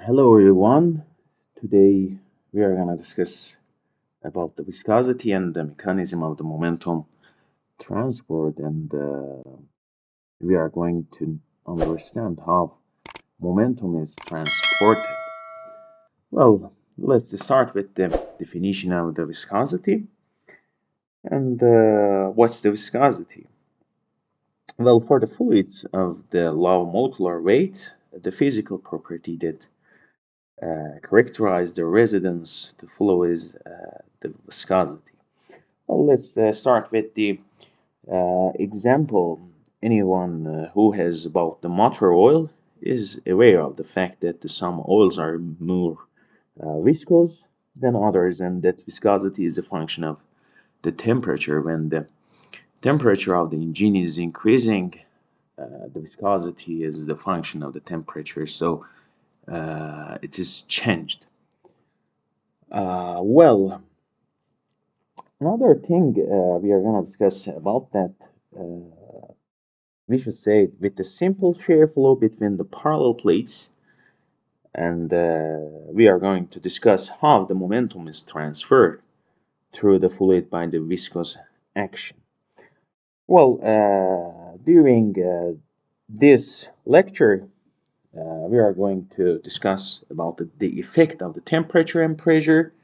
Hello everyone. Today we are going to discuss about the viscosity and the mechanism of the momentum transport, and we are going to understand how momentum is transported. Well, let's start with the definition of the viscosity. And what's the viscosity? Well, for the fluids of the low molecular weight, the physical property that characterize the residence to flow is the viscosity. Well, let's start with the example. Anyone who has bought the motor oil is aware of the fact that some oils are more viscous than others, and that viscosity is a function of the temperature. When the temperature of the engine is increasing, the viscosity is the function of the temperature, so it is changed. Well, another thing we are going to discuss about that, we should say with the simple shear flow between the parallel plates, and we are going to discuss how the momentum is transferred through the fluid by the viscous action. Well, during this lecture, we are going to discuss about the effect of the temperature and pressure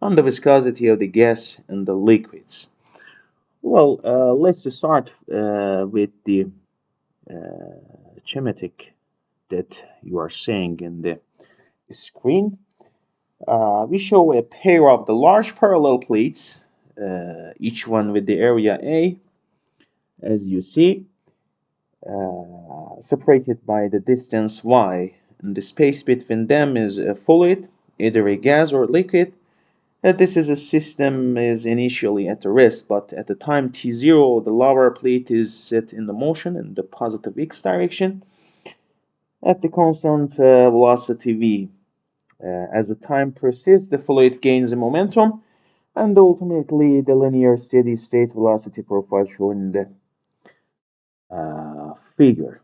on the viscosity of the gas and the liquids. Well, let's start with the schematic that you are seeing in the screen. We show a pair of the large parallel plates, each one with the area A, as you see, separated by the distance y, and the space between them is a fluid, either a gas or liquid. This is a system is initially at rest, but at the time t0, the lower plate is set in the motion in the positive x direction at the constant velocity v. As the time persists, the fluid gains a momentum, and ultimately the linear steady-state velocity profile shown in the figure.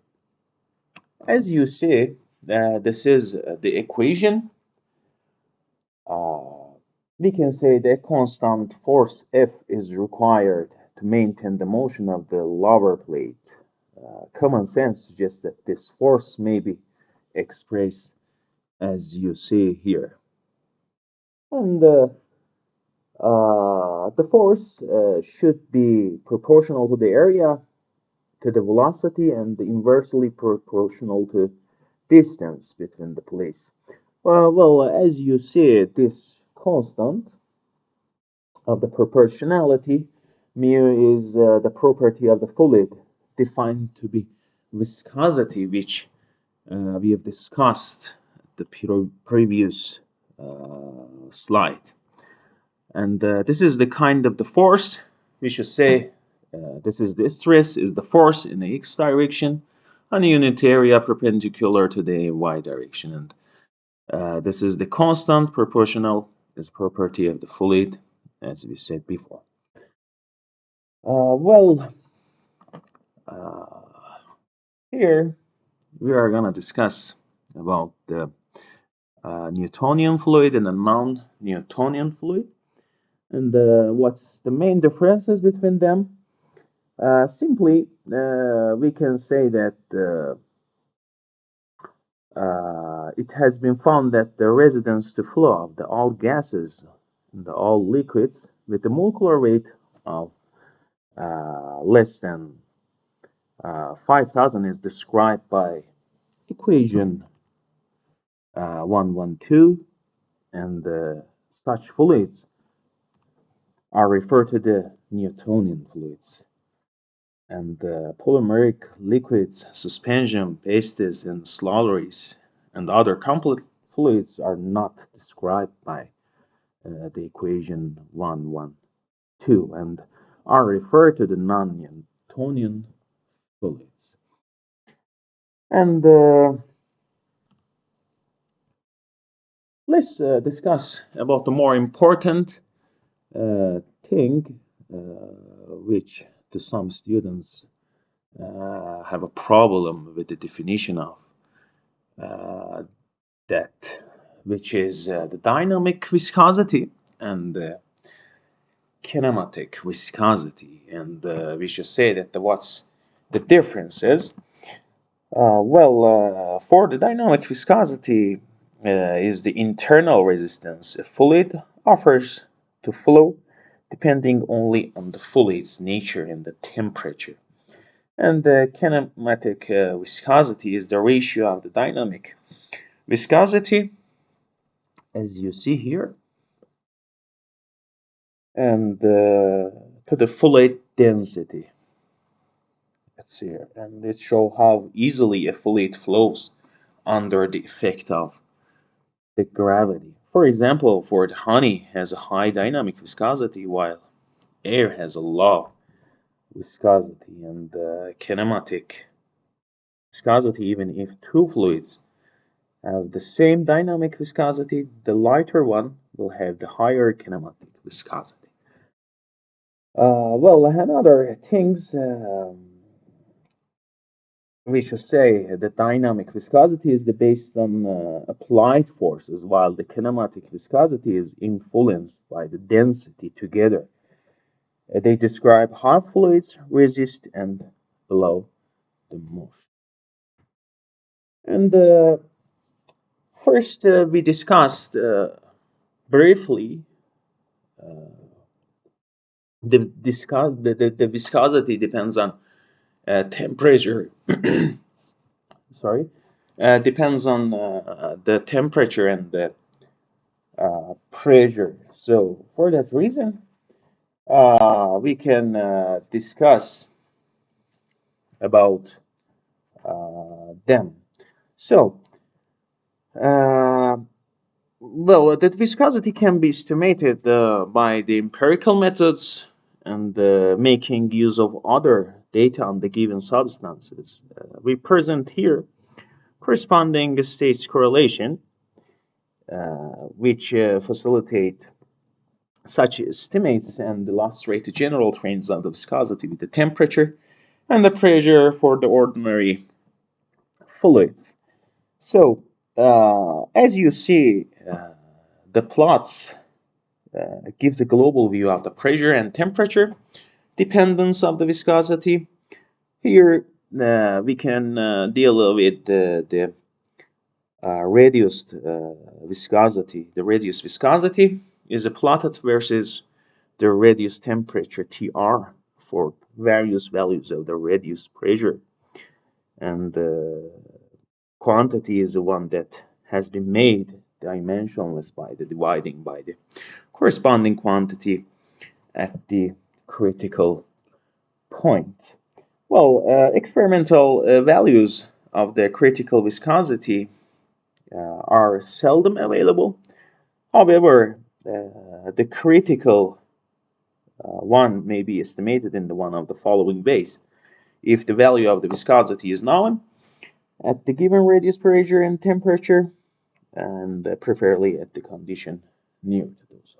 As you see, this is the equation. We can say that constant force F is required to maintain the motion of the lower plate. Common sense suggests that this force may be expressed as you see here. And the force should be proportional to the area, to the velocity, and inversely proportional to distance between the plates. Well, as you see, this constant of the proportionality, mu is the property of the fluid defined to be viscosity, which we have discussed the previous slide. And this is the kind of the force. We should say this is the stress is the force in the x direction on a unit area perpendicular to the y direction. And this is the constant proportional is property of the fluid, as we said before. Well, here we are going to discuss about the Newtonian fluid and the non-Newtonian fluid, and what's the main differences between them. Simply, we can say that it has been found that the residence to flow of the all gases and the all liquids with the molecular weight of less than 5,000 is described by equation 112, and such fluids are referred to the Newtonian fluids. And polymeric liquids, suspension, pastes, and slurries, and other complex fluids are not described by the equation 112 and are referred to the non-Newtonian fluids. And let's discuss about the more important thing, which to some students have a problem with the definition of. that, which is the dynamic viscosity and the kinematic viscosity. And we should say that what's the difference is. For the dynamic viscosity is the internal resistance a fluid offers to flow depending only on the fluid's nature and the temperature. And the kinematic viscosity is the ratio of the dynamic viscosity, as you see here, and to the fluid density. Let's see here, and it shows how easily a fluid flows under the effect of the gravity. For example, for the honey has a high dynamic viscosity while air has a low viscosity, and kinematic viscosity, even if two fluids have the same dynamic viscosity, the lighter one will have the higher kinematic viscosity. Another things we should say the dynamic viscosity is based on applied forces, while the kinematic viscosity is influenced by the density together. They describe how fluids resist and allow the motion. And first, we discussed briefly the viscosity depends on temperature. Sorry, depends on the temperature and the pressure. So for that reason, we can discuss about them. So, that viscosity can be estimated by the empirical methods and making use of other data on the given substances. We present here corresponding states correlation, which facilitate such estimates and illustrate the general trends of the viscosity with the temperature and the pressure for the ordinary fluids. So, as you see, the plots gives a global view of the pressure and temperature dependence of the viscosity. Here, we can deal with the reduced viscosity. The reduced viscosity is plotted versus the reduced temperature Tr for various values of the reduced pressure. And quantity is the one that has been made dimensionless by the dividing by the corresponding quantity at the critical point. Experimental values of the critical viscosity are seldom available. However, the critical one may be estimated in the one of the following ways. If the value of the viscosity is known at the given radius pressure and temperature, and preferably at the condition near to those.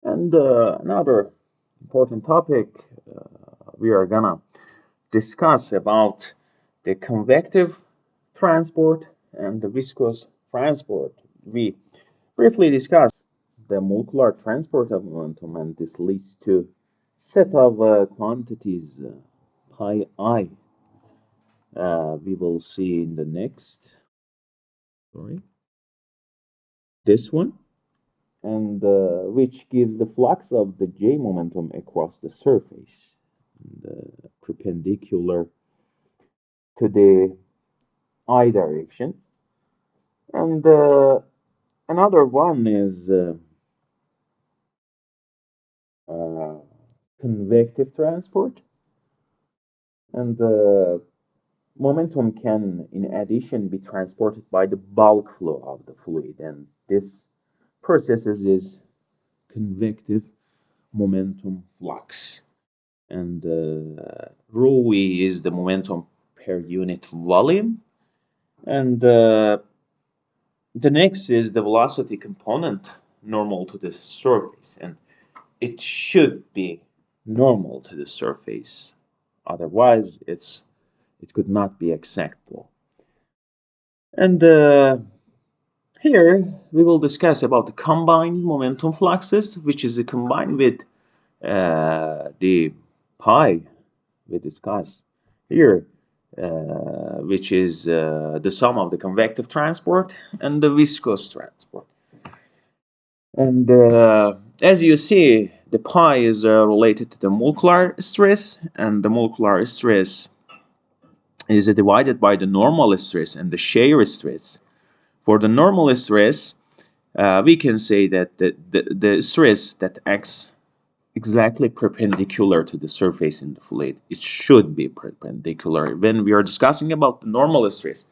Another important topic we are gonna discuss about the convective transport and the viscous transport. We briefly discussed the molecular transport of momentum, and this leads to set of quantities pi I. We will see in the next, this one, and which gives the flux of the J momentum across the surface, perpendicular to the I direction. And another one is convective transport, and momentum can, in addition, be transported by the bulk flow of the fluid, and this process is convective momentum flux. And rho v is the momentum per unit volume, and the next is the velocity component normal to the surface, and it should be normal to the surface, otherwise it's It could not be exact flow. And here we will discuss about the combined momentum fluxes, which is combined with the pi we discussed here, which is the sum of the convective transport and the viscous transport. And as you see, the pi is related to the molecular stress, and the molecular stress is divided by the normal stress and the shear stress. For the normal stress, we can say that the stress that acts exactly perpendicular to the surface in the fluid, it should be perpendicular. When we are discussing about the normal stress,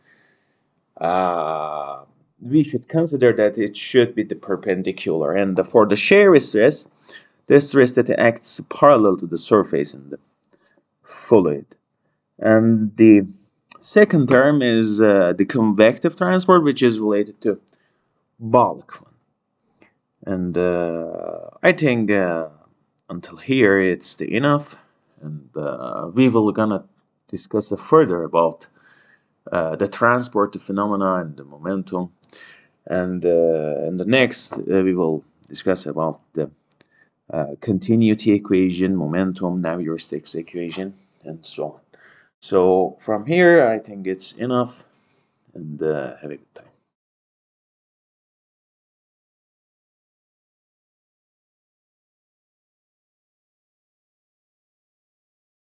we should consider that it should be the perpendicular. And for the shear stress, the stress that acts parallel to the surface in the fluid. And the second term is the convective transport, which is related to bulk. And I think until here it's enough, and we will gonna discuss further about the transport phenomena and the momentum. And in the next, we will discuss about the continuity equation, momentum, Navier-Stokes equation, and so on. So from here, I think it's enough, and have a good time.